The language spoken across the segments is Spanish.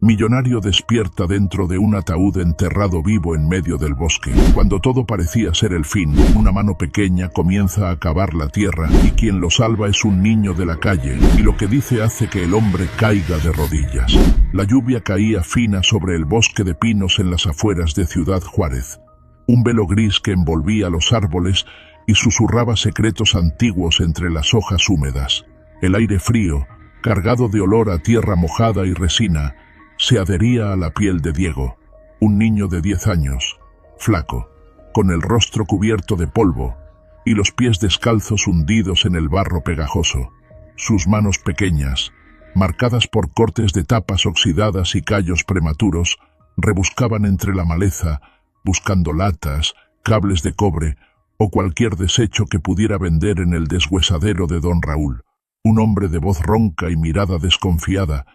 Millonario despierta dentro de un ataúd enterrado vivo en medio del bosque. Cuando todo parecía ser el fin, una mano pequeña comienza a cavar la tierra y quien lo salva es un niño de la calle, y lo que dice hace que el hombre caiga de rodillas. La lluvia caía fina sobre el bosque de pinos en las afueras de Ciudad Juárez. Un velo gris que envolvía los árboles y susurraba secretos antiguos entre las hojas húmedas. El aire frío, cargado de olor a tierra mojada y resina, se adhería a la piel de Diego, un niño de 10 años, flaco, con el rostro cubierto de polvo y los pies descalzos hundidos en el barro pegajoso. Sus manos pequeñas, marcadas por cortes de tapas oxidadas y callos prematuros, rebuscaban entre la maleza, buscando latas, cables de cobre o cualquier desecho que pudiera vender en el deshuesadero de don Raúl, un hombre de voz ronca y mirada desconfiada,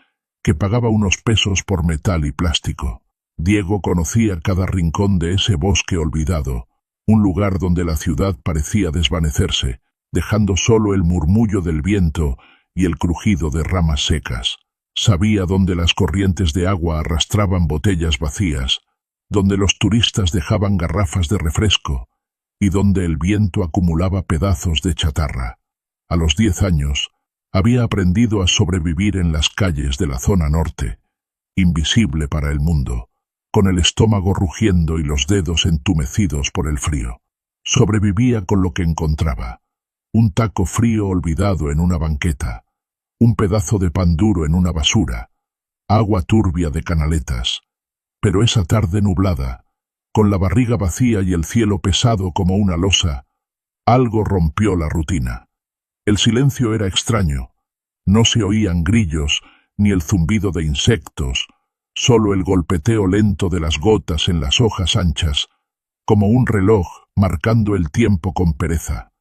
que pagaba unos pesos por metal y plástico. Diego conocía cada rincón de ese bosque olvidado, un lugar donde la ciudad parecía desvanecerse, dejando solo el murmullo del viento y el crujido de ramas secas. Sabía dónde las corrientes de agua arrastraban botellas vacías, donde los turistas dejaban garrafas de refresco y donde el viento acumulaba pedazos de chatarra. A los 10 años, había aprendido a sobrevivir en las calles de la zona norte, invisible para el mundo, con el estómago rugiendo y los dedos entumecidos por el frío. Sobrevivía con lo que encontraba: un taco frío olvidado en una banqueta, un pedazo de pan duro en una basura, agua turbia de canaletas. Pero esa tarde nublada, con la barriga vacía y el cielo pesado como una losa, algo rompió la rutina. El silencio era extraño. No se oían grillos ni el zumbido de insectos, solo el golpeteo lento de las gotas en las hojas anchas, como un reloj marcando el tiempo con pereza.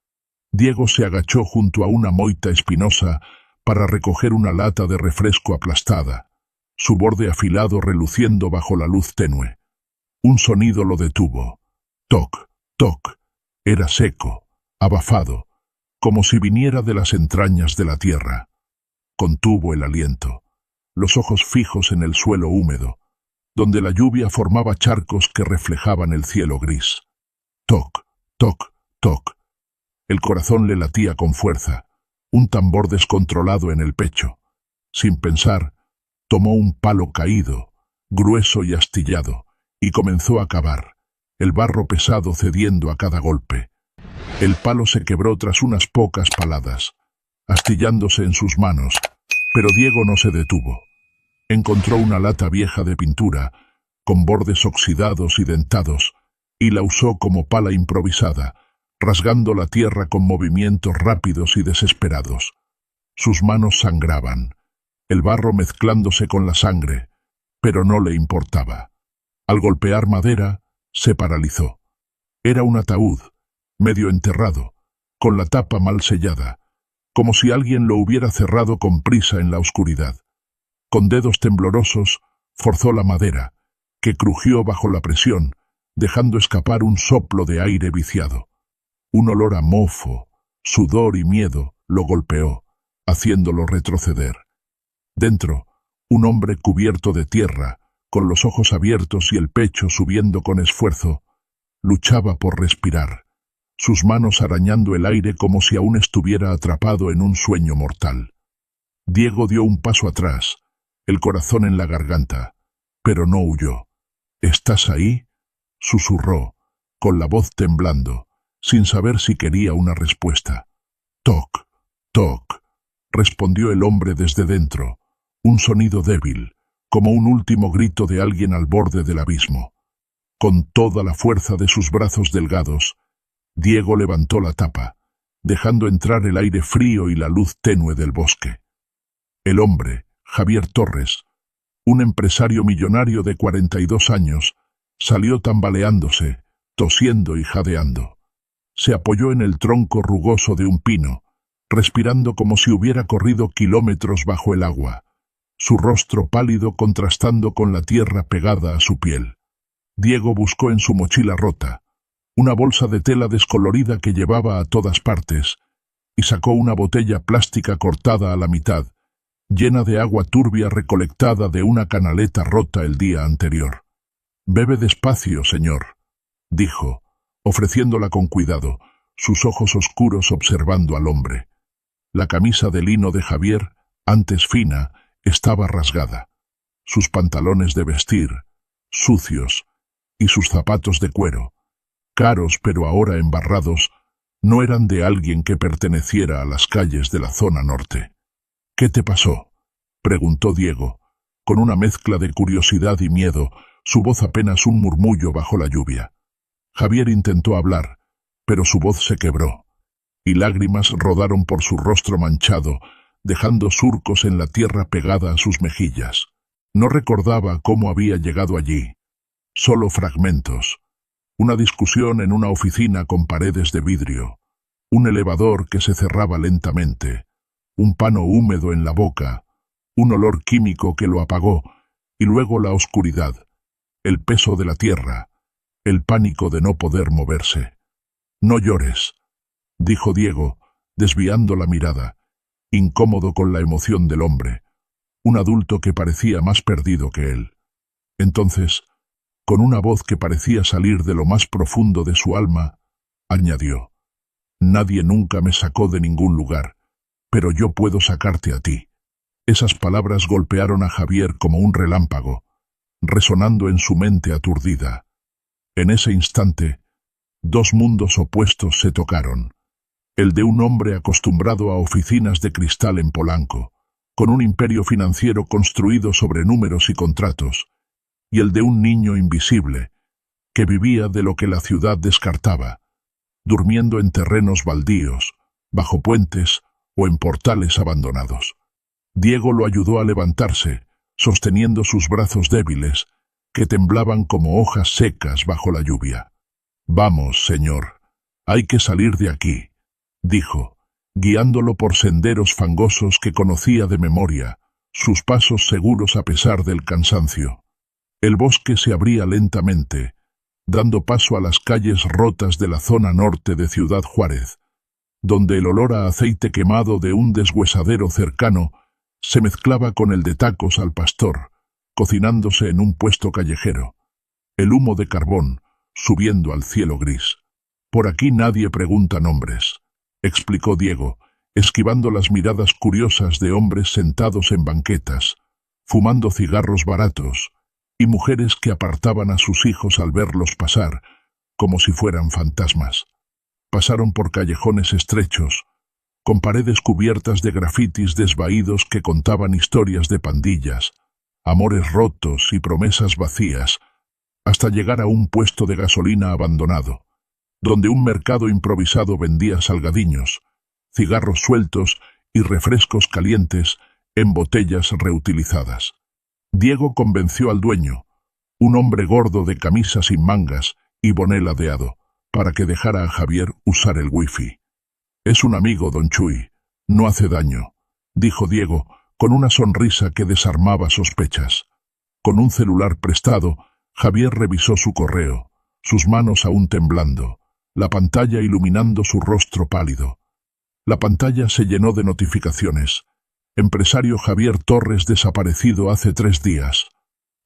Diego se agachó junto a una moita espinosa para recoger una lata de refresco aplastada, su borde afilado reluciendo bajo la luz tenue. Un sonido lo detuvo. Toc, toc. Era seco, abafado, como si viniera de las entrañas de la tierra. Contuvo el aliento, los ojos fijos en el suelo húmedo, donde la lluvia formaba charcos que reflejaban el cielo gris. Toc, toc, toc. El corazón le latía con fuerza, un tambor descontrolado en el pecho. Sin pensar, tomó un palo caído, grueso y astillado, y comenzó a cavar, el barro pesado cediendo a cada golpe. El palo se quebró tras unas pocas paladas, astillándose en sus manos, pero Diego no se detuvo. Encontró una lata vieja de pintura, con bordes oxidados y dentados, y la usó como pala improvisada, rasgando la tierra con movimientos rápidos y desesperados. Sus manos sangraban, el barro mezclándose con la sangre, pero no le importaba. Al golpear madera, se paralizó. Era un ataúd, medio enterrado, con la tapa mal sellada, como si alguien lo hubiera cerrado con prisa en la oscuridad. Con dedos temblorosos, forzó la madera, que crujió bajo la presión, dejando escapar un soplo de aire viciado. Un olor a mofo, sudor y miedo lo golpeó, haciéndolo retroceder. Dentro, un hombre cubierto de tierra, con los ojos abiertos y el pecho subiendo con esfuerzo, luchaba por respirar, sus manos arañando el aire como si aún estuviera atrapado en un sueño mortal. Diego dio un paso atrás, el corazón en la garganta, pero no huyó. —¿Estás ahí? —susurró, con la voz temblando, sin saber si quería una respuesta. —Toc, toc —respondió el hombre desde dentro, un sonido débil, como un último grito de alguien al borde del abismo. Con toda la fuerza de sus brazos delgados, Diego levantó la tapa, dejando entrar el aire frío y la luz tenue del bosque. El hombre, Javier Torres, un empresario millonario de 42 años, salió tambaleándose, tosiendo y jadeando. Se apoyó en el tronco rugoso de un pino, respirando como si hubiera corrido kilómetros bajo el agua, su rostro pálido contrastando con la tierra pegada a su piel. Diego buscó en su mochila rota una bolsa de tela descolorida que llevaba a todas partes, y sacó una botella plástica cortada a la mitad, llena de agua turbia recolectada de una canaleta rota el día anterior. «Bebe despacio, señor», dijo, ofreciéndola con cuidado, sus ojos oscuros observando al hombre. La camisa de lino de Javier, antes fina, estaba rasgada. Sus pantalones de vestir, sucios, y sus zapatos de cuero, caros pero ahora embarrados, no eran de alguien que perteneciera a las calles de la zona norte. «¿Qué te pasó?», preguntó Diego, con una mezcla de curiosidad y miedo, su voz apenas un murmullo bajo la lluvia. Javier intentó hablar, pero su voz se quebró, y lágrimas rodaron por su rostro manchado, dejando surcos en la tierra pegada a sus mejillas. No recordaba cómo había llegado allí, solo fragmentos. Una discusión en una oficina con paredes de vidrio, un elevador que se cerraba lentamente, un pano húmedo en la boca, un olor químico que lo apagó, y luego la oscuridad, el peso de la tierra, el pánico de no poder moverse. «No llores», dijo Diego, desviando la mirada, incómodo con la emoción del hombre, un adulto que parecía más perdido que él. Entonces, con una voz que parecía salir de lo más profundo de su alma, añadió: «Nadie nunca me sacó de ningún lugar, pero yo puedo sacarte a ti». Esas palabras golpearon a Javier como un relámpago, resonando en su mente aturdida. En ese instante, dos mundos opuestos se tocaron. El de un hombre acostumbrado a oficinas de cristal en Polanco, con un imperio financiero construido sobre números y contratos, y el de un niño invisible, que vivía de lo que la ciudad descartaba, durmiendo en terrenos baldíos, bajo puentes o en portales abandonados. Diego lo ayudó a levantarse, sosteniendo sus brazos débiles, que temblaban como hojas secas bajo la lluvia. «Vamos, señor, hay que salir de aquí», dijo, guiándolo por senderos fangosos que conocía de memoria, sus pasos seguros a pesar del cansancio. El bosque se abría lentamente, dando paso a las calles rotas de la zona norte de Ciudad Juárez, donde el olor a aceite quemado de un deshuesadero cercano se mezclaba con el de tacos al pastor, cocinándose en un puesto callejero. El humo de carbón, subiendo al cielo gris. «Por aquí nadie pregunta nombres», explicó Diego, esquivando las miradas curiosas de hombres sentados en banquetas, fumando cigarros baratos, y mujeres que apartaban a sus hijos al verlos pasar, como si fueran fantasmas. Pasaron por callejones estrechos, con paredes cubiertas de grafitis desvaídos que contaban historias de pandillas, amores rotos y promesas vacías, hasta llegar a un puesto de gasolina abandonado, donde un mercado improvisado vendía salgadiños, cigarros sueltos y refrescos calientes en botellas reutilizadas. Diego convenció al dueño, un hombre gordo de camisa sin mangas y boné ladeado, para que dejara a Javier usar el wifi. «Es un amigo, don Chuy, no hace daño», dijo Diego, con una sonrisa que desarmaba sospechas. Con un celular prestado, Javier revisó su correo, sus manos aún temblando, la pantalla iluminando su rostro pálido. La pantalla se llenó de notificaciones. Empresario Javier Torres desaparecido hace 3 días.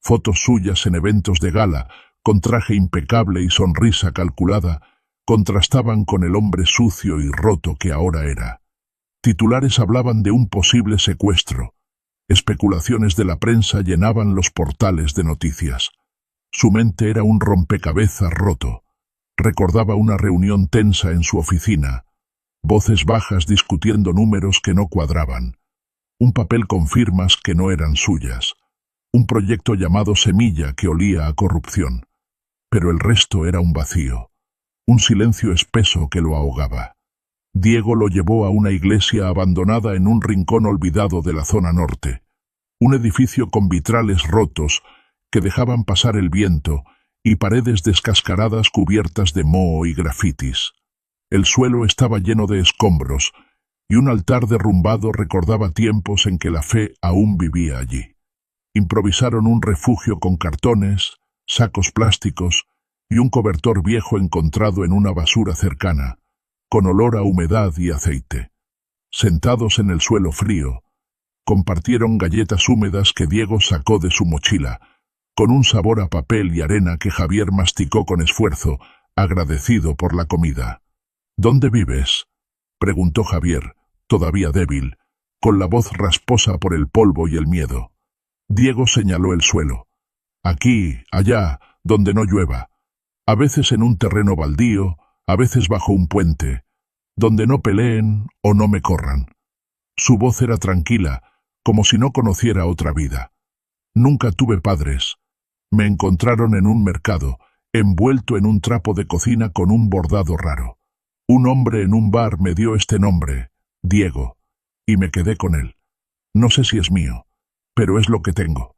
Fotos suyas en eventos de gala, con traje impecable y sonrisa calculada, contrastaban con el hombre sucio y roto que ahora era. Titulares hablaban de un posible secuestro. Especulaciones de la prensa llenaban los portales de noticias. Su mente era un rompecabezas roto. Recordaba una reunión tensa en su oficina, voces bajas discutiendo números que no cuadraban, un papel con firmas que no eran suyas, un proyecto llamado Semilla que olía a corrupción. Pero el resto era un vacío, un silencio espeso que lo ahogaba. Diego lo llevó a una iglesia abandonada en un rincón olvidado de la zona norte, un edificio con vitrales rotos que dejaban pasar el viento y paredes descascaradas cubiertas de moho y grafitis. El suelo estaba lleno de escombros y un altar derrumbado recordaba tiempos en que la fe aún vivía allí. Improvisaron un refugio con cartones, sacos plásticos y un cobertor viejo encontrado en una basura cercana, con olor a humedad y aceite. Sentados en el suelo frío, Compartieron galletas húmedas que Diego sacó de su mochila, con un sabor a papel y arena que Javier masticó con esfuerzo, agradecido por la comida. ¿Dónde vives?, preguntó Javier, todavía débil, con la voz rasposa por el polvo y el miedo. Diego señaló el suelo. Aquí, allá, donde no llueva. A veces en un terreno baldío, a veces bajo un puente, donde no peleen o no me corran. Su voz era tranquila, como si no conociera otra vida. Nunca tuve padres. Me encontraron en un mercado, envuelto en un trapo de cocina con un bordado raro. Un hombre en un bar me dio este nombre, Diego, y me quedé con él. No sé si es mío, pero es lo que tengo.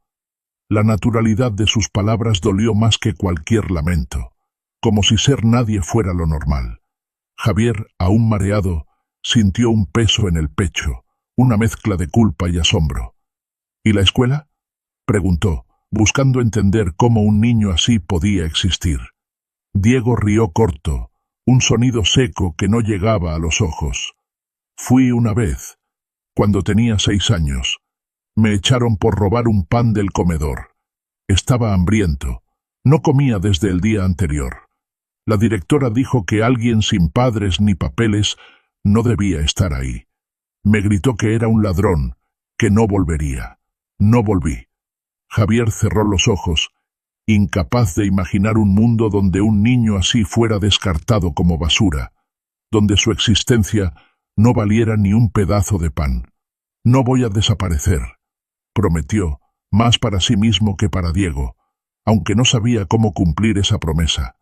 La naturalidad de sus palabras dolió más que cualquier lamento, como si ser nadie fuera lo normal. Javier, aún mareado, sintió un peso en el pecho, una mezcla de culpa y asombro. ¿Y la escuela?, preguntó, buscando entender cómo un niño así podía existir. Diego rió corto, un sonido seco que no llegaba a los ojos. Fui una vez, cuando tenía 6 años. Me echaron por robar un pan del comedor. Estaba hambriento. No comía desde el día anterior. La directora dijo que alguien sin padres ni papeles no debía estar ahí. Me gritó que era un ladrón, que no volvería. No volví. Javier cerró los ojos, incapaz de imaginar un mundo donde un niño así fuera descartado como basura, donde su existencia no valiera ni un pedazo de pan. No voy a desaparecer, prometió, más para sí mismo que para Diego, aunque no sabía cómo cumplir esa promesa.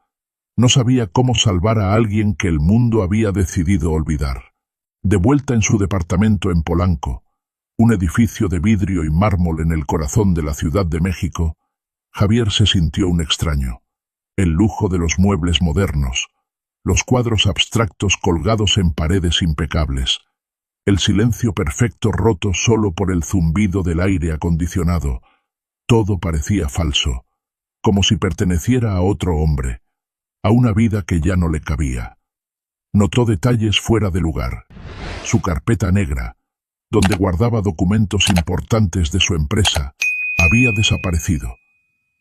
No sabía cómo salvar a alguien que el mundo había decidido olvidar. De vuelta en su departamento en Polanco, un edificio de vidrio y mármol en el corazón de la Ciudad de México, Javier se sintió un extraño. El lujo de los muebles modernos, los cuadros abstractos colgados en paredes impecables, el silencio perfecto roto solo por el zumbido del aire acondicionado, todo parecía falso, como si perteneciera a otro hombre, a una vida que ya no le cabía. Notó detalles fuera de lugar. Su carpeta negra, donde guardaba documentos importantes de su empresa, había desaparecido.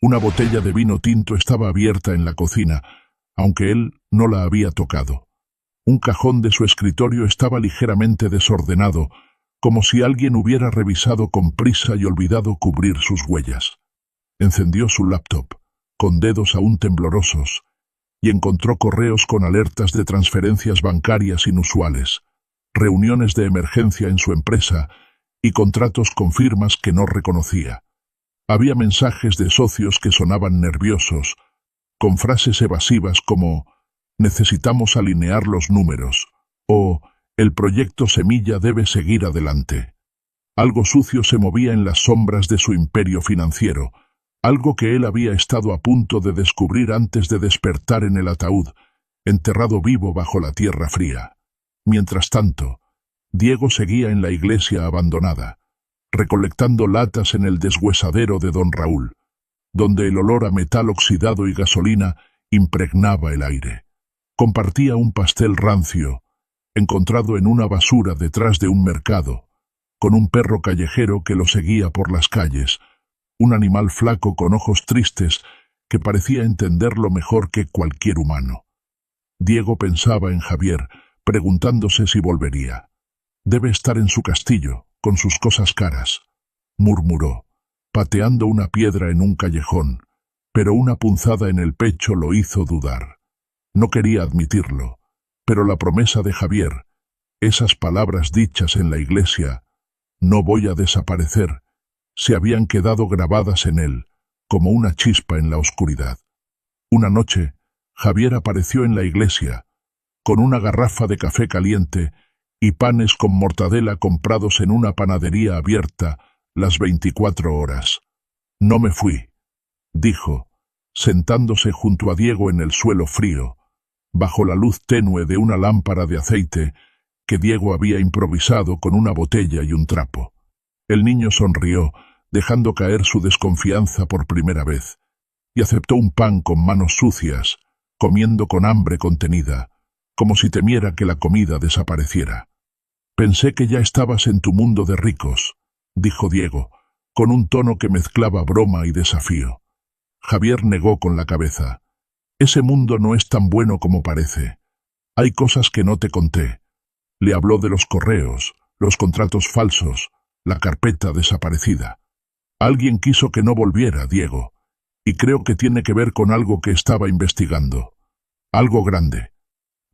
Una botella de vino tinto estaba abierta en la cocina, aunque él no la había tocado. Un cajón de su escritorio estaba ligeramente desordenado, como si alguien hubiera revisado con prisa y olvidado cubrir sus huellas. Encendió su laptop, con dedos aún temblorosos, y encontró correos con alertas de transferencias bancarias inusuales, reuniones de emergencia en su empresa y contratos con firmas que no reconocía. Había mensajes de socios que sonaban nerviosos, con frases evasivas como «necesitamos alinear los números» o «el proyecto Semilla debe seguir adelante». Algo sucio se movía en las sombras de su imperio financiero, algo que él había estado a punto de descubrir antes de despertar en el ataúd, enterrado vivo bajo la tierra fría. Mientras tanto, Diego seguía en la iglesia abandonada, recolectando latas en el deshuesadero de don Raúl, donde el olor a metal oxidado y gasolina impregnaba el aire. Compartía un pastel rancio, encontrado en una basura detrás de un mercado, con un perro callejero que lo seguía por las calles, un animal flaco con ojos tristes que parecía entenderlo mejor que cualquier humano. Diego pensaba en Javier, preguntándose si volvería. «Debe estar en su castillo, con sus cosas caras», murmuró, pateando una piedra en un callejón, pero una punzada en el pecho lo hizo dudar. No quería admitirlo, pero la promesa de Javier, esas palabras dichas en la iglesia, «no voy a desaparecer», se habían quedado grabadas en él, como una chispa en la oscuridad. Una noche, Javier apareció en la iglesia, con una garrafa de café caliente y panes con mortadela comprados en una panadería abierta las 24 horas. «No me fui», dijo, sentándose junto a Diego en el suelo frío, bajo la luz tenue de una lámpara de aceite que Diego había improvisado con una botella y un trapo. El niño sonrió, dejando caer su desconfianza por primera vez, y aceptó un pan con manos sucias, comiendo con hambre contenida, como si temiera que la comida desapareciera. «Pensé que ya estabas en tu mundo de ricos», dijo Diego, con un tono que mezclaba broma y desafío. Javier negó con la cabeza. Ese mundo no es tan bueno como parece. Hay cosas que no te conté. Le habló de los correos, los contratos falsos, la carpeta desaparecida. Alguien quiso que no volviera, Diego, y creo que tiene que ver con algo que estaba investigando. Algo grande.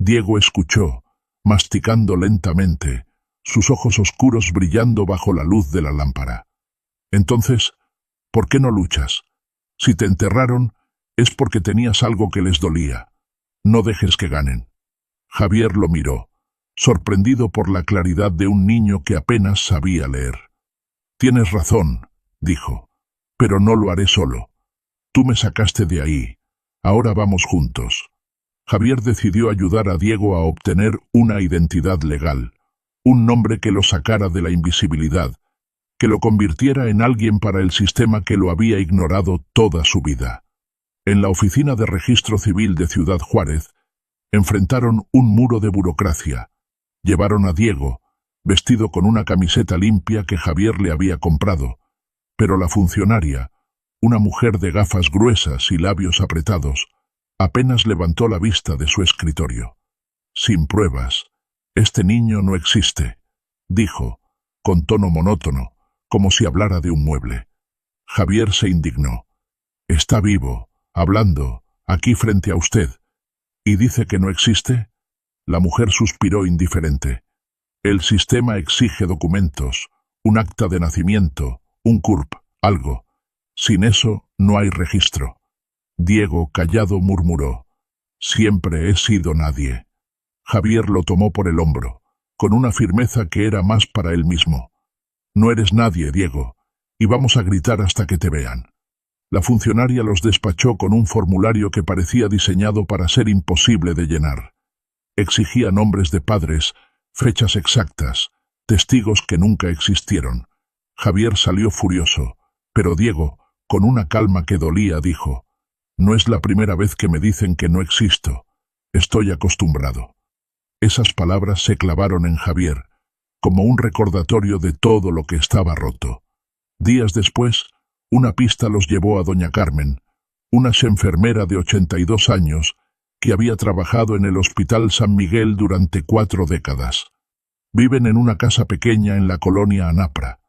Diego escuchó, masticando lentamente, sus ojos oscuros brillando bajo la luz de la lámpara. Entonces, ¿por qué no luchas? Si te enterraron, es porque tenías algo que les dolía. No dejes que ganen. Javier lo miró, sorprendido por la claridad de un niño que apenas sabía leer. Tienes razón, dijo, pero no lo haré solo. Tú me sacaste de ahí. Ahora vamos juntos. Javier decidió ayudar a Diego a obtener una identidad legal, un nombre que lo sacara de la invisibilidad, que lo convirtiera en alguien para el sistema que lo había ignorado toda su vida. En la oficina de registro civil de Ciudad Juárez, enfrentaron un muro de burocracia. Llevaron a Diego, vestido con una camiseta limpia que Javier le había comprado, pero la funcionaria, una mujer de gafas gruesas y labios apretados, apenas levantó la vista de su escritorio. Sin pruebas, este niño no existe, dijo, con tono monótono, como si hablara de un mueble. Javier se indignó. Está vivo, hablando, aquí frente a usted. ¿Y dice que no existe? La mujer suspiró indiferente. El sistema exige documentos, un acta de nacimiento, un CURP, algo. Sin eso no hay registro. Diego, callado, murmuró. Siempre he sido nadie. Javier lo tomó por el hombro, con una firmeza que era más para él mismo. No eres nadie, Diego, y vamos a gritar hasta que te vean. La funcionaria los despachó con un formulario que parecía diseñado para ser imposible de llenar. Exigía nombres de padres, fechas exactas, testigos que nunca existieron. Javier salió furioso, pero Diego, con una calma que dolía, dijo, «No es la primera vez que me dicen que no existo. Estoy acostumbrado». Esas palabras se clavaron en Javier, como un recordatorio de todo lo que estaba roto. Días después, una pista los llevó a doña Carmen, una enfermera de 82 años que había trabajado en el Hospital San Miguel durante 4 décadas. Viven en una casa pequeña en la colonia Anapra,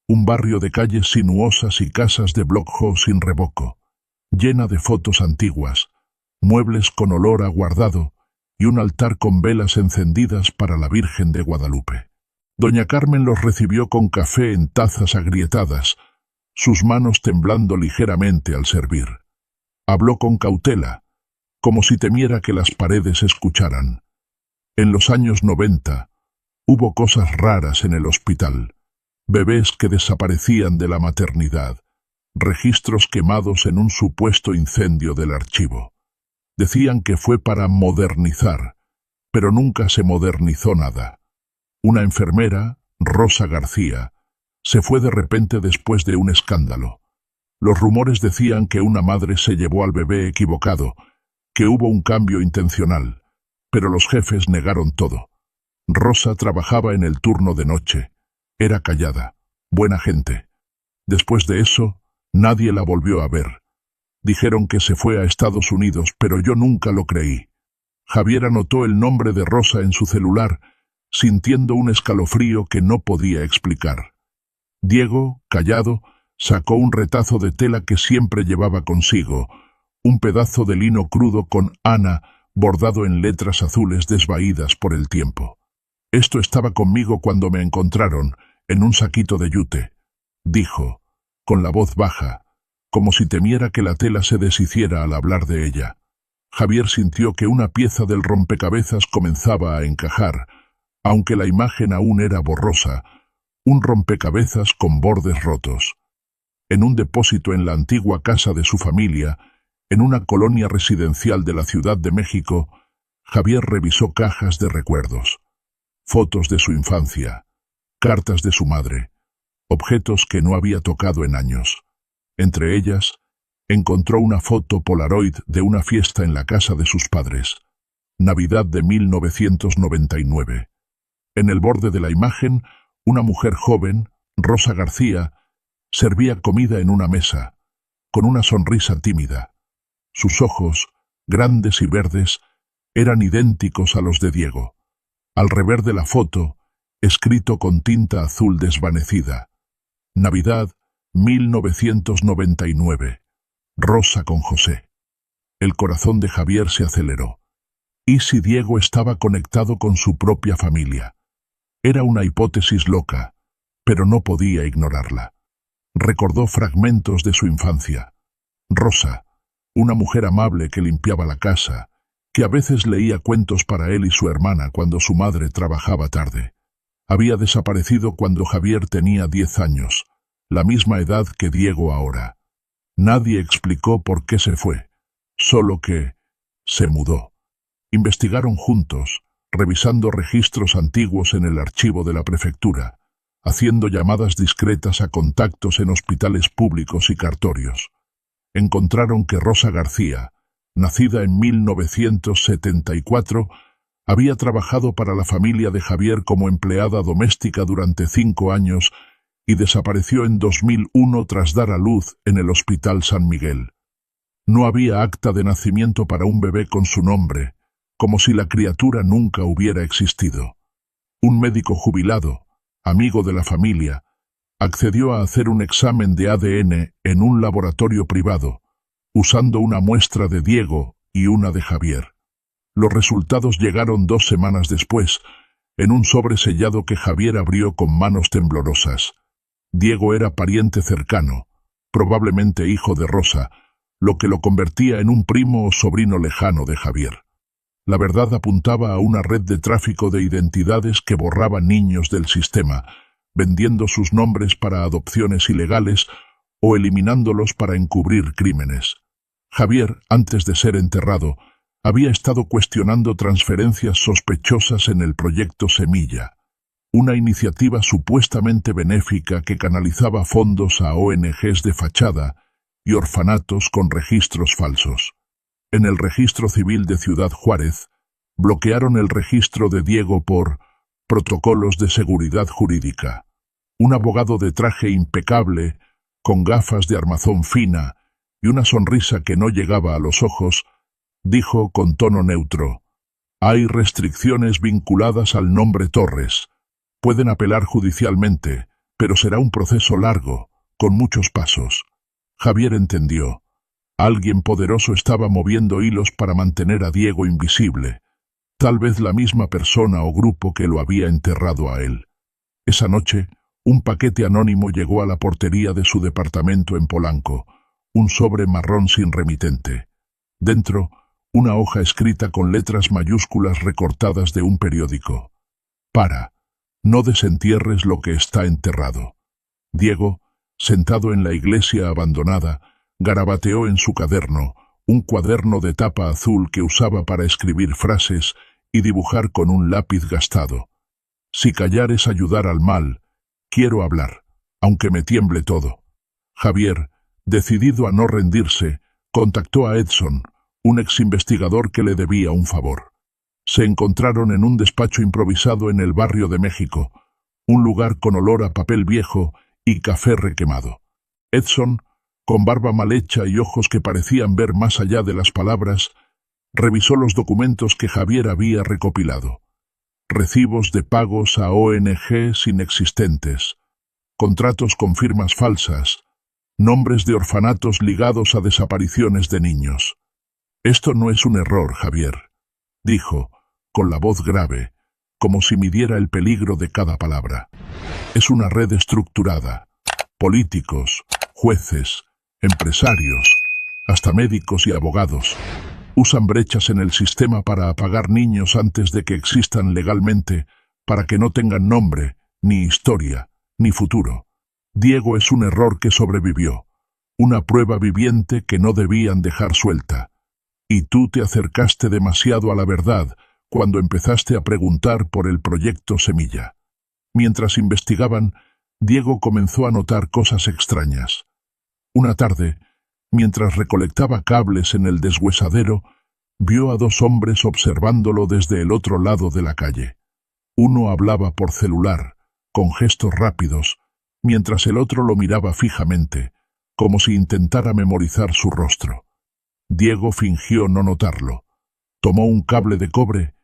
un barrio de calles sinuosas y casas de blockho sin revoco, llena de fotos antiguas, muebles con olor a guardado y un altar con velas encendidas para la Virgen de Guadalupe. Doña Carmen los recibió con café en tazas agrietadas, sus manos temblando ligeramente al servir. Habló con cautela, como si temiera que las paredes escucharan. En los años 90, hubo cosas raras en el hospital. Bebés que desaparecían de la maternidad, registros quemados en un supuesto incendio del archivo. Decían que fue para modernizar, pero nunca se modernizó nada. Una enfermera, Rosa García, se fue de repente después de un escándalo. Los rumores decían que una madre se llevó al bebé equivocado, que hubo un cambio intencional, pero los jefes negaron todo. Rosa trabajaba en el turno de noche. Era callada, buena gente. Después de eso, nadie la volvió a ver. Dijeron que se fue a Estados Unidos, pero yo nunca lo creí. Javier anotó el nombre de Rosa en su celular, sintiendo un escalofrío que no podía explicar. Diego, callado, sacó un retazo de tela que siempre llevaba consigo, un pedazo de lino crudo con Ana bordado en letras azules desvaídas por el tiempo. Esto estaba conmigo cuando me encontraron, en un saquito de yute, dijo, con la voz baja, como si temiera que la tela se deshiciera al hablar de ella. Javier sintió que una pieza del rompecabezas comenzaba a encajar, aunque la imagen aún era borrosa, un rompecabezas con bordes rotos. En un depósito en la antigua casa de su familia, en una colonia residencial de la Ciudad de México, Javier revisó cajas de recuerdos, fotos de su infancia, cartas de su madre, objetos que no había tocado en años. Entre ellas, encontró una foto Polaroid de una fiesta en la casa de sus padres, Navidad de 1999. En el borde de la imagen, una mujer joven, Rosa García servía comida en una mesa, con una sonrisa tímida. Sus ojos, grandes y verdes, eran idénticos a los de Diego. Al revés de la foto, escrito con tinta azul desvanecida: Navidad 1999. Rosa con José. El corazón de Javier se aceleró. ¿Y si Diego estaba conectado con su propia familia? Era una hipótesis loca, pero no podía ignorarla. Recordó fragmentos de su infancia. Rosa, una mujer amable que limpiaba la casa, que a veces leía cuentos para él y su hermana cuando su madre trabajaba tarde. Había desaparecido cuando Javier tenía 10 años, la misma edad que Diego ahora. Nadie explicó por qué se fue, solo que se mudó. Investigaron juntos, revisando registros antiguos en el archivo de la prefectura, haciendo llamadas discretas a contactos en hospitales públicos y cartorios. Encontraron que Rosa García, nacida en 1974, había trabajado para la familia de Javier como empleada doméstica durante 5 años y desapareció en 2001 tras dar a luz en el Hospital San Miguel. No había acta de nacimiento para un bebé con su nombre, como si la criatura nunca hubiera existido. Un médico jubilado, amigo de la familia, accedió a hacer un examen de ADN en un laboratorio privado, usando una muestra de Diego y una de Javier. Los resultados llegaron 2 semanas después, en un sobre sellado que Javier abrió con manos temblorosas. Diego era pariente cercano, probablemente hijo de Rosa, lo que lo convertía en un primo o sobrino lejano de Javier. La verdad apuntaba a una red de tráfico de identidades que borraba niños del sistema, vendiendo sus nombres para adopciones ilegales o eliminándolos para encubrir crímenes. Javier, antes de ser enterrado, había estado cuestionando transferencias sospechosas en el proyecto Semilla, una iniciativa supuestamente benéfica que canalizaba fondos a ONGs de fachada y orfanatos con registros falsos. En el registro civil de Ciudad Juárez, bloquearon el registro de Diego por protocolos de seguridad jurídica. Un abogado de traje impecable, con gafas de armazón fina y una sonrisa que no llegaba a los ojos, dijo con tono neutro: «Hay restricciones vinculadas al nombre Torres. Pueden apelar judicialmente, pero será un proceso largo, con muchos pasos». Javier entendió. Alguien poderoso estaba moviendo hilos para mantener a Diego invisible, tal vez la misma persona o grupo que lo había enterrado a él. Esa noche, un paquete anónimo llegó a la portería de su departamento en Polanco, un sobre marrón sin remitente. Dentro, una hoja escrita con letras mayúsculas recortadas de un periódico. «Para, no desentierres lo que está enterrado». Diego, sentado en la iglesia abandonada, garabateó en su caderno, un cuaderno de tapa azul que usaba para escribir frases y dibujar con un lápiz gastado. «Si callar es ayudar al mal, quiero hablar, aunque me tiemble todo». Javier, decidido a no rendirse, contactó a Edson, un exinvestigador que le debía un favor. Se encontraron en un despacho improvisado en el barrio de México, un lugar con olor a papel viejo y café requemado. Edson, con barba mal hecha y ojos que parecían ver más allá de las palabras, revisó los documentos que Javier había recopilado. Recibos de pagos a ONGs inexistentes, contratos con firmas falsas, nombres de orfanatos ligados a desapariciones de niños. «Esto no es un error, Javier», dijo, con la voz grave, como si midiera el peligro de cada palabra. «Es una red estructurada. Políticos, jueces, empresarios, hasta médicos y abogados, usan brechas en el sistema para apagar niños antes de que existan legalmente, para que no tengan nombre, ni historia, ni futuro. Diego es un error que sobrevivió, una prueba viviente que no debían dejar suelta. Y tú te acercaste demasiado a la verdad cuando empezaste a preguntar por el proyecto Semilla». Mientras investigaban, Diego comenzó a notar cosas extrañas. Una tarde, mientras recolectaba cables en el deshuesadero, vio a 2 hombres observándolo desde el otro lado de la calle. Uno hablaba por celular, con gestos rápidos, mientras el otro lo miraba fijamente, como si intentara memorizar su rostro. Diego fingió no notarlo. Tomó un cable de cobre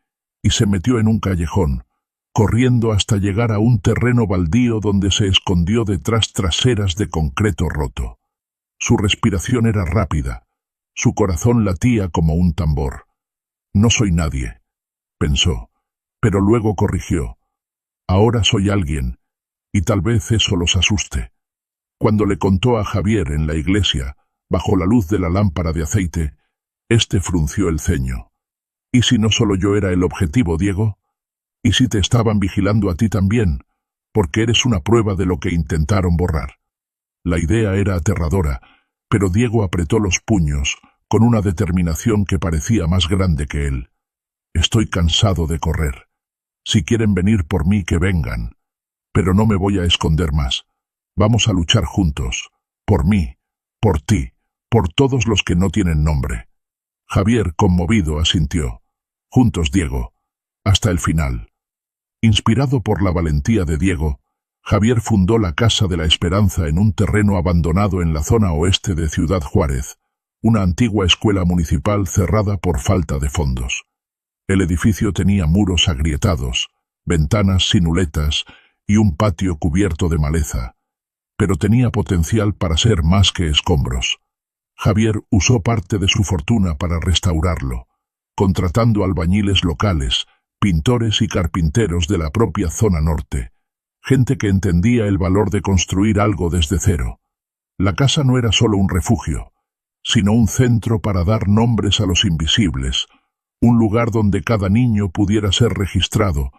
y se metió en un callejón, corriendo hasta llegar a un terreno baldío donde se escondió detrás traseras de concreto roto. Su respiración era rápida, su corazón latía como un tambor. No soy nadie, pensó, pero luego corrigió. Ahora soy alguien, y tal vez eso los asuste. Cuando le contó a Javier en la iglesia, bajo la luz de la lámpara de aceite, éste frunció el ceño. ¿Y si no solo yo era el objetivo, Diego? ¿Y si te estaban vigilando a ti también? Porque eres una prueba de lo que intentaron borrar. La idea era aterradora, pero Diego apretó los puños, con una determinación que parecía más grande que él. Estoy cansado de correr. Si quieren venir por mí, que vengan. Pero no me voy a esconder más. Vamos a luchar juntos. Por mí, por ti, por todos los que no tienen nombre. Javier, conmovido, asintió. Juntos, Diego. Hasta el final. Inspirado por la valentía de Diego, Javier fundó la Casa de la Esperanza en un terreno abandonado en la zona oeste de Ciudad Juárez, una antigua escuela municipal cerrada por falta de fondos. El edificio tenía muros agrietados, ventanas sinuletas y un patio cubierto de maleza, pero tenía potencial para ser más que escombros. Javier usó parte de su fortuna para restaurarlo, contratando albañiles locales, pintores y carpinteros de la propia zona norte, gente que entendía el valor de construir algo desde cero. La casa no era solo un refugio, sino un centro para dar nombres a los invisibles, un lugar donde cada niño pudiera ser registrado,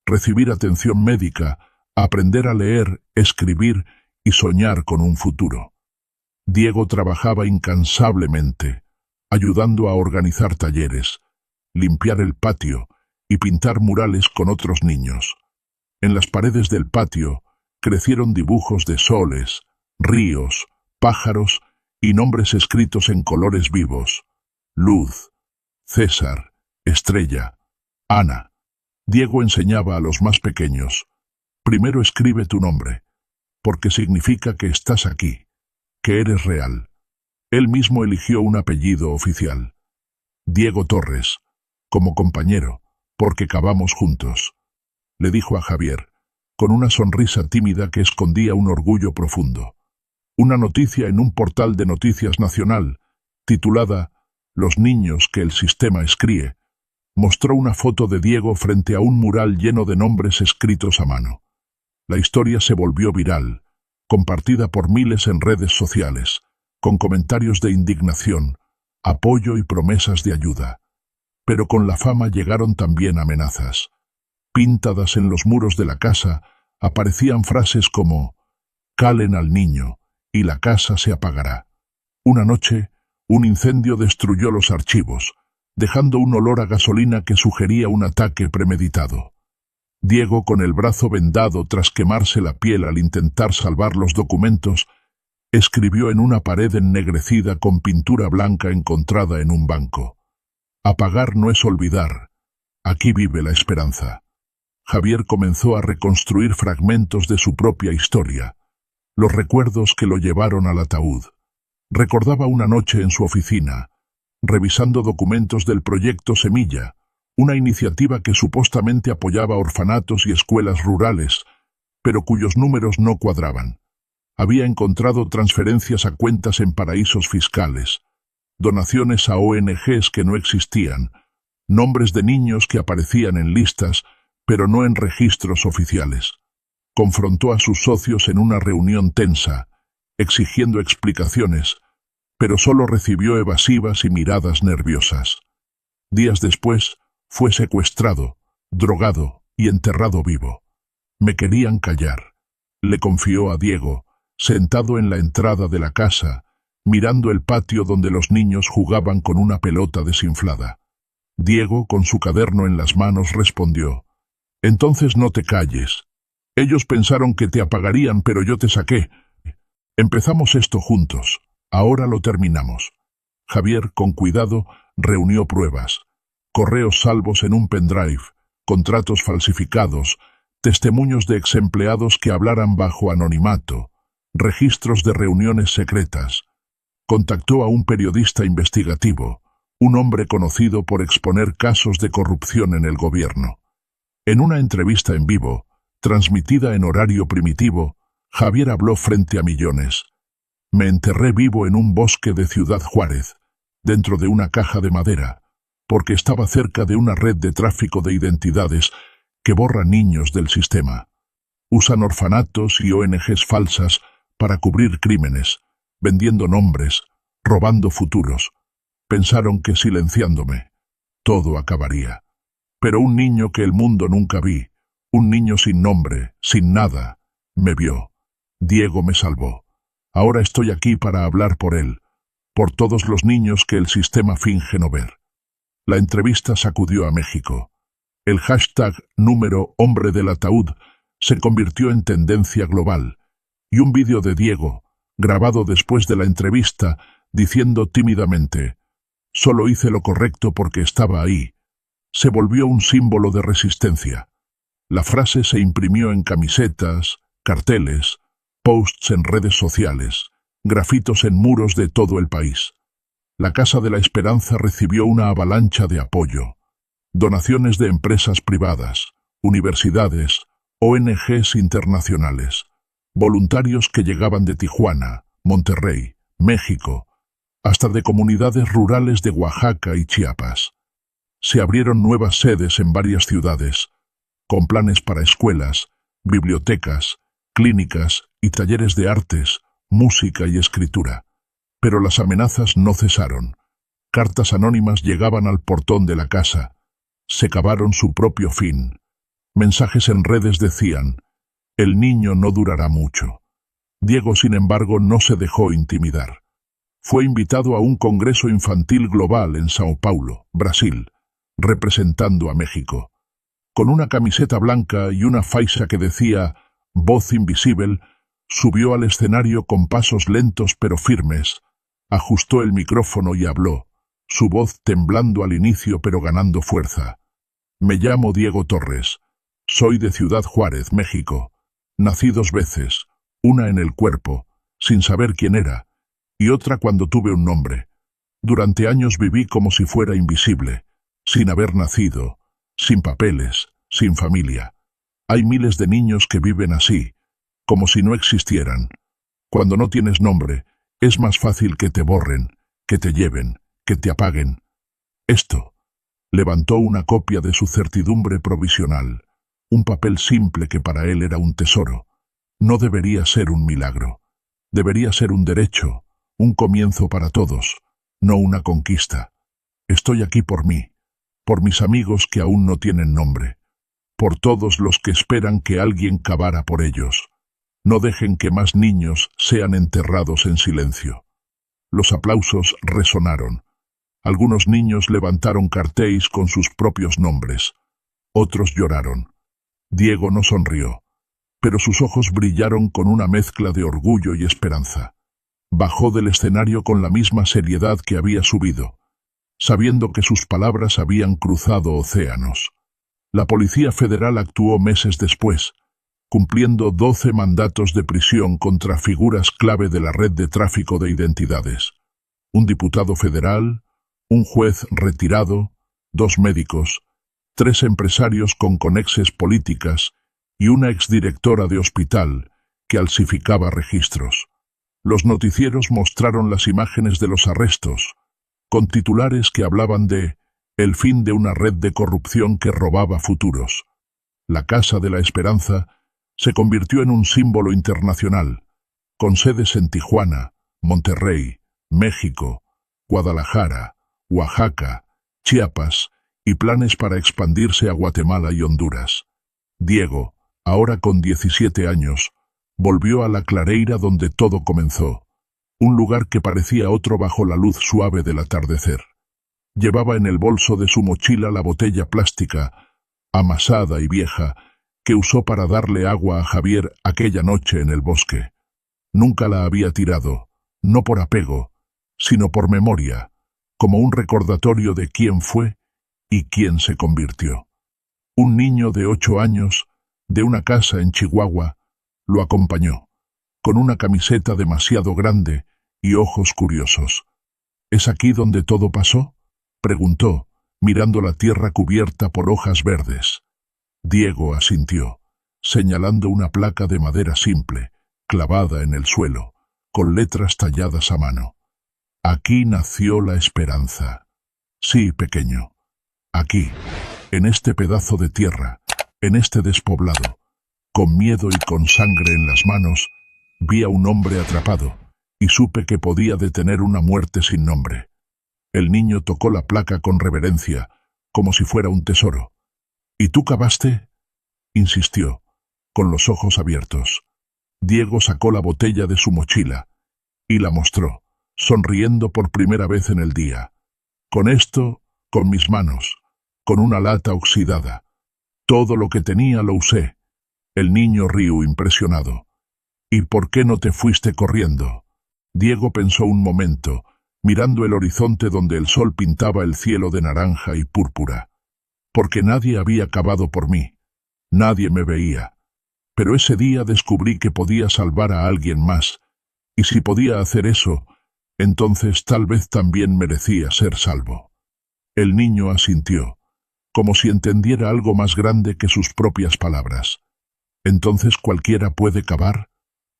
recibir atención médica, aprender a leer, escribir y soñar con un futuro. Diego trabajaba incansablemente, ayudando a organizar talleres, limpiar el patio y pintar murales con otros niños. En las paredes del patio crecieron dibujos de soles, ríos, pájaros y nombres escritos en colores vivos. Luz, César, Estrella, Ana. Diego enseñaba a los más pequeños. Primero escribe tu nombre, porque significa que estás aquí, que eres real. Él mismo eligió un apellido oficial. Diego Torres, como compañero, porque cavamos juntos, le dijo a Javier, con una sonrisa tímida que escondía un orgullo profundo. Una noticia en un portal de noticias nacional, titulada Los niños que el sistema escríe, mostró una foto de Diego frente a un mural lleno de nombres escritos a mano. La historia se volvió viral, compartida por miles en redes sociales, con comentarios de indignación, apoyo y promesas de ayuda. Pero con la fama llegaron también amenazas. Pintadas en los muros de la casa aparecían frases como «Calen al niño y la casa se apagará». Una noche, un incendio destruyó los archivos, dejando un olor a gasolina que sugería un ataque premeditado. Diego, con el brazo vendado tras quemarse la piel al intentar salvar los documentos, escribió en una pared ennegrecida con pintura blanca encontrada en un banco. Apagar no es olvidar. Aquí vive la esperanza. Javier comenzó a reconstruir fragmentos de su propia historia, los recuerdos que lo llevaron al ataúd. Recordaba una noche en su oficina, revisando documentos del proyecto Semilla, una iniciativa que supuestamente apoyaba orfanatos y escuelas rurales, pero cuyos números no cuadraban. Había encontrado transferencias a cuentas en paraísos fiscales, donaciones a ONGs que no existían, nombres de niños que aparecían en listas, pero no en registros oficiales. Confrontó a sus socios en una reunión tensa, exigiendo explicaciones, pero solo recibió evasivas y miradas nerviosas. Días después, fue secuestrado, drogado y enterrado vivo. Me querían callar, le confió a Diego, sentado en la entrada de la casa, mirando el patio donde los niños jugaban con una pelota desinflada. Diego, con su cuaderno en las manos, respondió: «Entonces no te calles. Ellos pensaron que te apagarían, pero yo te saqué. Empezamos esto juntos. Ahora lo terminamos». Javier, con cuidado, reunió pruebas. Correos salvos en un pendrive, contratos falsificados, testimonios de exempleados que hablaran bajo anonimato, registros de reuniones secretas. Contactó a un periodista investigativo, un hombre conocido por exponer casos de corrupción en el gobierno. En una entrevista en vivo, transmitida en horario primitivo, Javier habló frente a millones. Me enterré vivo en un bosque de Ciudad Juárez, dentro de una caja de madera, porque estaba cerca de una red de tráfico de identidades que borra niños del sistema. Usan orfanatos y ONGs falsas para cubrir crímenes, vendiendo nombres, robando futuros. Pensaron que silenciándome, todo acabaría. Pero un niño que el mundo nunca vi, un niño sin nombre, sin nada, me vio. Diego me salvó. Ahora estoy aquí para hablar por él, por todos los niños que el sistema finge no ver. La entrevista sacudió a México. El hashtag número hombre del ataúd se convirtió en tendencia global, y un vídeo de Diego, grabado después de la entrevista, diciendo tímidamente, «Solo hice lo correcto porque estaba ahí», se volvió un símbolo de resistencia. La frase se imprimió en camisetas, carteles, posts en redes sociales, grafitos en muros de todo el país. La Casa de la Esperanza recibió una avalancha de apoyo. Donaciones de empresas privadas, universidades, ONGs internacionales, voluntarios que llegaban de Tijuana, Monterrey, México, hasta de comunidades rurales de Oaxaca y Chiapas. Se abrieron nuevas sedes en varias ciudades, con planes para escuelas, bibliotecas, clínicas y talleres de artes, música y escritura. Pero las amenazas no cesaron. Cartas anónimas llegaban al portón de la casa. Se cavaron su propio fin. Mensajes en redes decían, «El niño no durará mucho». Diego, sin embargo, no se dejó intimidar. Fue invitado a un congreso infantil global en Sao Paulo, Brasil, representando a México. Con una camiseta blanca y una faixa que decía «Voz invisible», subió al escenario con pasos lentos pero firmes, ajustó el micrófono y habló, su voz temblando al inicio pero ganando fuerza. «Me llamo Diego Torres. Soy de Ciudad Juárez, México. Nací 2 veces, una en el cuerpo, sin saber quién era, y otra cuando tuve un nombre. Durante años viví como si fuera invisible, sin haber nacido, sin papeles, sin familia. Hay miles de niños que viven así, como si no existieran. Cuando no tienes nombre, es más fácil que te borren, que te lleven, que te apaguen». Esto. Levantó una copia de su certidumbre provisional, un papel simple que para él era un tesoro. No debería ser un milagro. Debería ser un derecho, un comienzo para todos, no una conquista. Estoy aquí por mí, por mis amigos que aún no tienen nombre, por todos los que esperan que alguien cavara por ellos. No dejen que más niños sean enterrados en silencio. Los aplausos resonaron. Algunos niños levantaron carteles con sus propios nombres. Otros lloraron. Diego no sonrió, pero sus ojos brillaron con una mezcla de orgullo y esperanza. Bajó del escenario con la misma seriedad que había subido, sabiendo que sus palabras habían cruzado océanos. La Policía Federal actuó meses después, cumpliendo 12 mandatos de prisión contra figuras clave de la red de tráfico de identidades. Un diputado federal, un juez retirado, 2 médicos, 3 empresarios con conexes políticas y una exdirectora de hospital que falsificaba registros. Los noticieros mostraron las imágenes de los arrestos, con titulares que hablaban de «el fin de una red de corrupción que robaba futuros». La Casa de la Esperanza se convirtió en un símbolo internacional, con sedes en Tijuana, Monterrey, México, Guadalajara, Oaxaca, Chiapas y planes para expandirse a Guatemala y Honduras. Diego, ahora con 17 años, volvió a la clareira donde todo comenzó, un lugar que parecía otro bajo la luz suave del atardecer. Llevaba en el bolso de su mochila la botella plástica, amasada y vieja, que usó para darle agua a Javier aquella noche en el bosque. Nunca la había tirado, no por apego, sino por memoria, como un recordatorio de quién fue y quién se convirtió. Un niño de 8 años, de una casa en Chihuahua, lo acompañó, con una camiseta demasiado grande y ojos curiosos. ¿Es aquí donde todo pasó?, preguntó, mirando la tierra cubierta por hojas verdes. Diego asintió, señalando una placa de madera simple, clavada en el suelo, con letras talladas a mano. Aquí nació la esperanza. Sí, pequeño. Aquí, en este pedazo de tierra, en este despoblado, con miedo y con sangre en las manos, vi a un hombre atrapado, y supe que podía detener una muerte sin nombre. El niño tocó la placa con reverencia, como si fuera un tesoro. ¿Y tú cavaste?, insistió, con los ojos abiertos. Diego sacó la botella de su mochila, y la mostró, sonriendo por primera vez en el día. Con esto, con mis manos, con una lata oxidada. Todo lo que tenía lo usé. El niño rió impresionado. ¿Y por qué no te fuiste corriendo? Diego pensó un momento, mirando el horizonte donde el sol pintaba el cielo de naranja y púrpura. Porque nadie había cavado por mí. Nadie me veía. Pero ese día descubrí que podía salvar a alguien más, y si podía hacer eso, entonces tal vez también merecía ser salvo. El niño asintió, como si entendiera algo más grande que sus propias palabras. ¿Entonces cualquiera puede cavar?,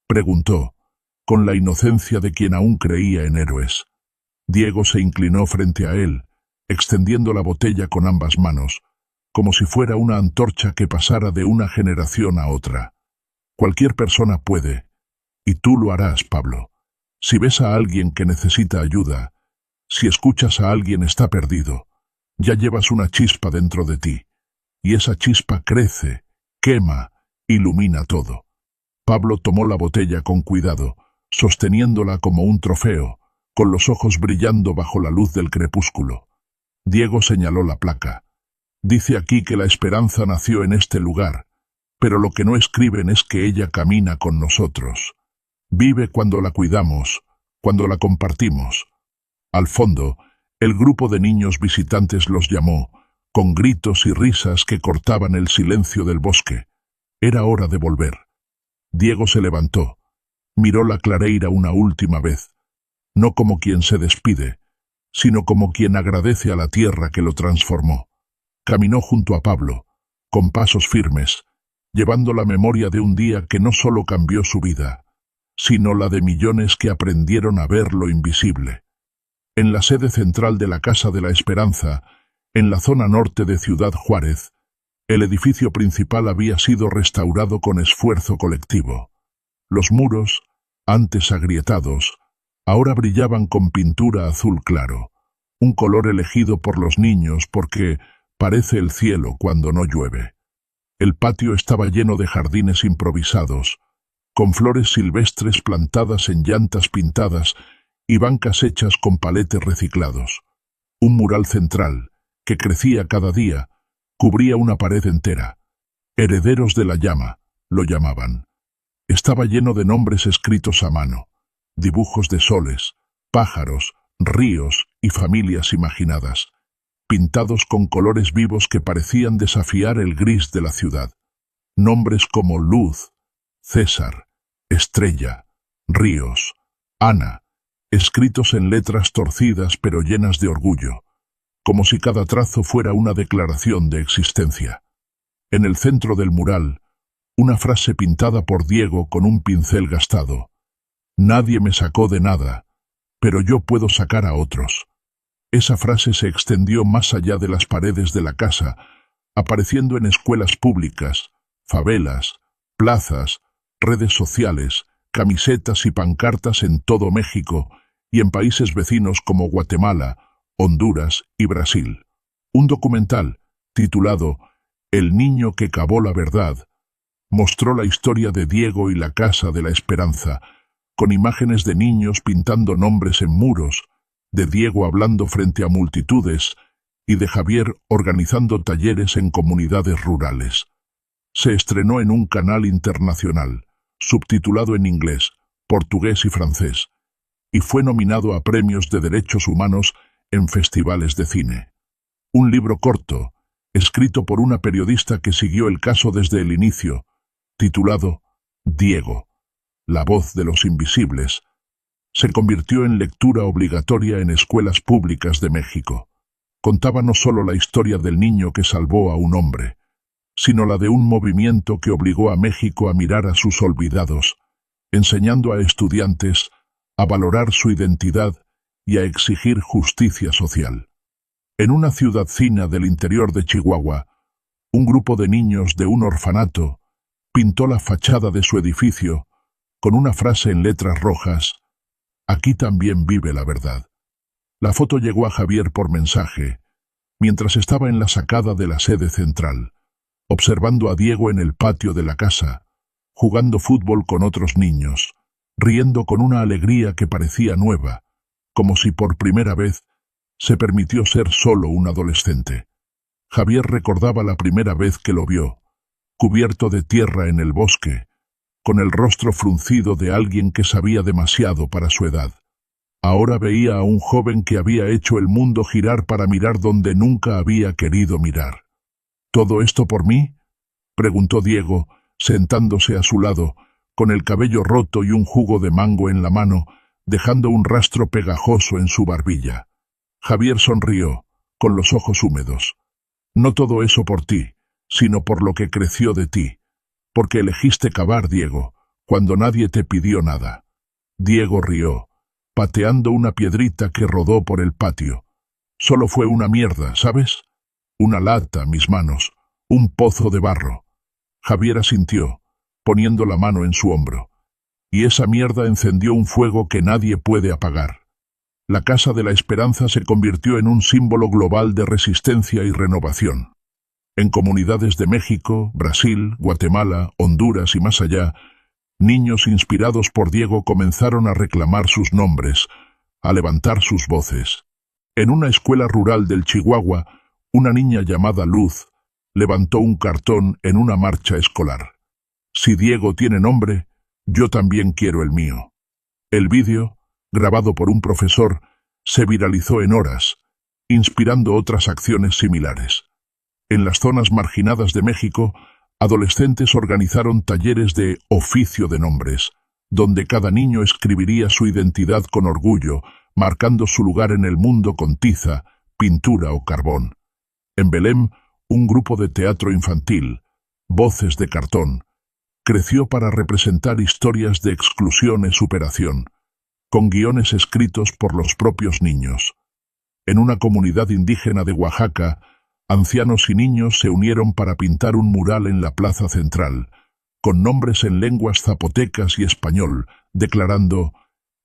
preguntó, con la inocencia de quien aún creía en héroes. Diego se inclinó frente a él, extendiendo la botella con ambas manos, como si fuera una antorcha que pasara de una generación a otra. Cualquier persona puede, y tú lo harás, Pablo. Si ves a alguien que necesita ayuda, si escuchas a alguien está perdido, ya llevas una chispa dentro de ti, y esa chispa crece, quema, ilumina todo. Pablo tomó la botella con cuidado, sosteniéndola como un trofeo, con los ojos brillando bajo la luz del crepúsculo. Diego señaló la placa. Dice aquí que la esperanza nació en este lugar, pero lo que no escriben es que ella camina con nosotros. Vive cuando la cuidamos, cuando la compartimos. Al fondo, el grupo de niños visitantes los llamó, con gritos y risas que cortaban el silencio del bosque. Era hora de volver. Diego se levantó, miró la clareira una última vez, no como quien se despide, sino como quien agradece a la tierra que lo transformó. Caminó junto a Pablo, con pasos firmes, llevando la memoria de un día que no solo cambió su vida, sino la de millones que aprendieron a ver lo invisible. En la sede central de la Casa de la Esperanza, en la zona norte de Ciudad Juárez, el edificio principal había sido restaurado con esfuerzo colectivo. Los muros, antes agrietados, ahora brillaban con pintura azul claro, un color elegido por los niños porque parece el cielo cuando no llueve. El patio estaba lleno de jardines improvisados, con flores silvestres plantadas en llantas pintadas y bancas hechas con paletes reciclados. Un mural central, que crecía cada día, cubría una pared entera. Herederos de la llama, lo llamaban. Estaba lleno de nombres escritos a mano, dibujos de soles, pájaros, ríos y familias imaginadas, pintados con colores vivos que parecían desafiar el gris de la ciudad. Nombres como Luz, César, Estrella, Ríos, Ana, escritos en letras torcidas pero llenas de orgullo, como si cada trazo fuera una declaración de existencia. En el centro del mural, una frase pintada por Diego con un pincel gastado. Nadie me sacó de nada, pero yo puedo sacar a otros. Esa frase se extendió más allá de las paredes de la casa, apareciendo en escuelas públicas, favelas, plazas, redes sociales, camisetas y pancartas en todo México y en países vecinos como Guatemala, Honduras y Brasil. Un documental, titulado El niño que cavó la verdad, mostró la historia de Diego y la Casa de la Esperanza, con imágenes de niños pintando nombres en muros, de Diego hablando frente a multitudes y de Javier organizando talleres en comunidades rurales. Se estrenó en un canal internacional, subtitulado en inglés, portugués y francés, y fue nominado a premios de derechos humanos en festivales de cine. Un libro corto, escrito por una periodista que siguió el caso desde el inicio, titulado Diego, la voz de los invisibles, se convirtió en lectura obligatoria en escuelas públicas de México. Contaba no solo la historia del niño que salvó a un hombre, sino la de un movimiento que obligó a México a mirar a sus olvidados, enseñando a estudiantes a valorar su identidad y a exigir justicia social. En una ciudadcina del interior de Chihuahua, un grupo de niños de un orfanato pintó la fachada de su edificio con una frase en letras rojas: «Aquí también vive la verdad». La foto llegó a Javier por mensaje, mientras estaba en la sacada de la sede central, observando a Diego en el patio de la casa, jugando fútbol con otros niños, riendo con una alegría que parecía nueva, como si por primera vez se permitió ser solo un adolescente. Javier recordaba la primera vez que lo vio, cubierto de tierra en el bosque, con el rostro fruncido de alguien que sabía demasiado para su edad. Ahora veía a un joven que había hecho el mundo girar para mirar donde nunca había querido mirar. ¿Todo esto por mí?, preguntó Diego, sentándose a su lado, con el cabello roto y un jugo de mango en la mano, dejando un rastro pegajoso en su barbilla. Javier sonrió, con los ojos húmedos. No todo eso por ti, sino por lo que creció de ti, porque elegiste cavar, Diego, cuando nadie te pidió nada. Diego rió, pateando una piedrita que rodó por el patio. Solo fue una mierda, ¿sabes? Una lata, mis manos, un pozo de barro. Javier asintió, poniendo la mano en su hombro. Y esa mierda encendió un fuego que nadie puede apagar. La Casa de la Esperanza se convirtió en un símbolo global de resistencia y renovación. En comunidades de México, Brasil, Guatemala, Honduras y más allá, niños inspirados por Diego comenzaron a reclamar sus nombres, a levantar sus voces. En una escuela rural del Chihuahua, una niña llamada Luz levantó un cartón en una marcha escolar. Si Diego tiene nombre, yo también quiero el mío. El vídeo, grabado por un profesor, se viralizó en horas, inspirando otras acciones similares. En las zonas marginadas de México, adolescentes organizaron talleres de oficio de nombres, donde cada niño escribiría su identidad con orgullo, marcando su lugar en el mundo con tiza, pintura o carbón. En Belém, un grupo de teatro infantil, Voces de Cartón, creció para representar historias de exclusión y superación, con guiones escritos por los propios niños. En una comunidad indígena de Oaxaca, ancianos y niños se unieron para pintar un mural en la plaza central, con nombres en lenguas zapotecas y español, declarando: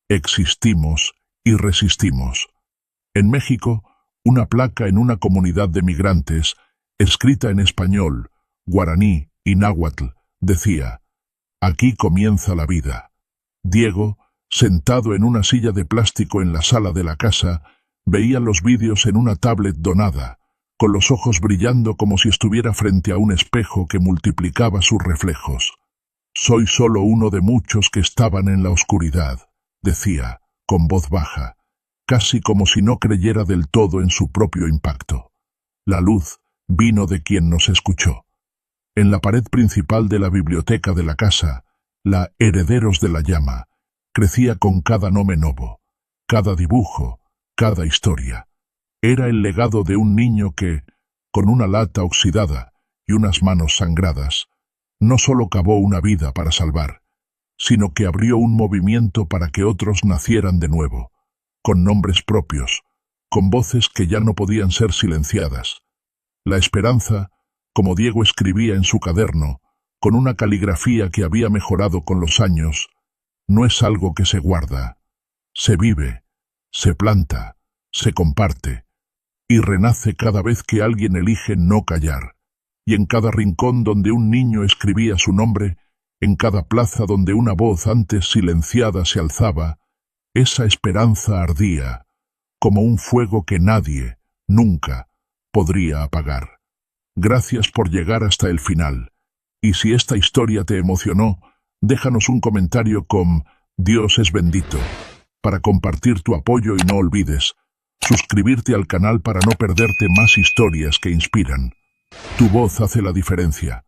«Existimos y resistimos». En México, una placa en una comunidad de migrantes, escrita en español, guaraní y náhuatl, decía: «Aquí comienza la vida». Diego, sentado en una silla de plástico en la sala de la casa, veía los vídeos en una tablet donada, con los ojos brillando como si estuviera frente a un espejo que multiplicaba sus reflejos. «Soy solo uno de muchos que estaban en la oscuridad», decía, con voz baja, casi como si no creyera del todo en su propio impacto. La luz vino de quien nos escuchó. En la pared principal de la biblioteca de la casa, la Herederos de la Llama crecía con cada nome novo, cada dibujo, cada historia. Era el legado de un niño que, con una lata oxidada y unas manos sangradas, no solo cavó una vida para salvar, sino que abrió un movimiento para que otros nacieran de nuevo, con nombres propios, con voces que ya no podían ser silenciadas. La esperanza, como Diego escribía en su caderno, con una caligrafía que había mejorado con los años, no es algo que se guarda, se vive, se planta, se comparte, y renace cada vez que alguien elige no callar. Y en cada rincón donde un niño escribía su nombre, en cada plaza donde una voz antes silenciada se alzaba, esa esperanza ardía, como un fuego que nadie, nunca, podría apagar. Gracias por llegar hasta el final. Y si esta historia te emocionó, déjanos un comentario con «Dios es bendito» para compartir tu apoyo y no olvides suscribirte al canal para no perderte más historias que inspiran. Tu voz hace la diferencia.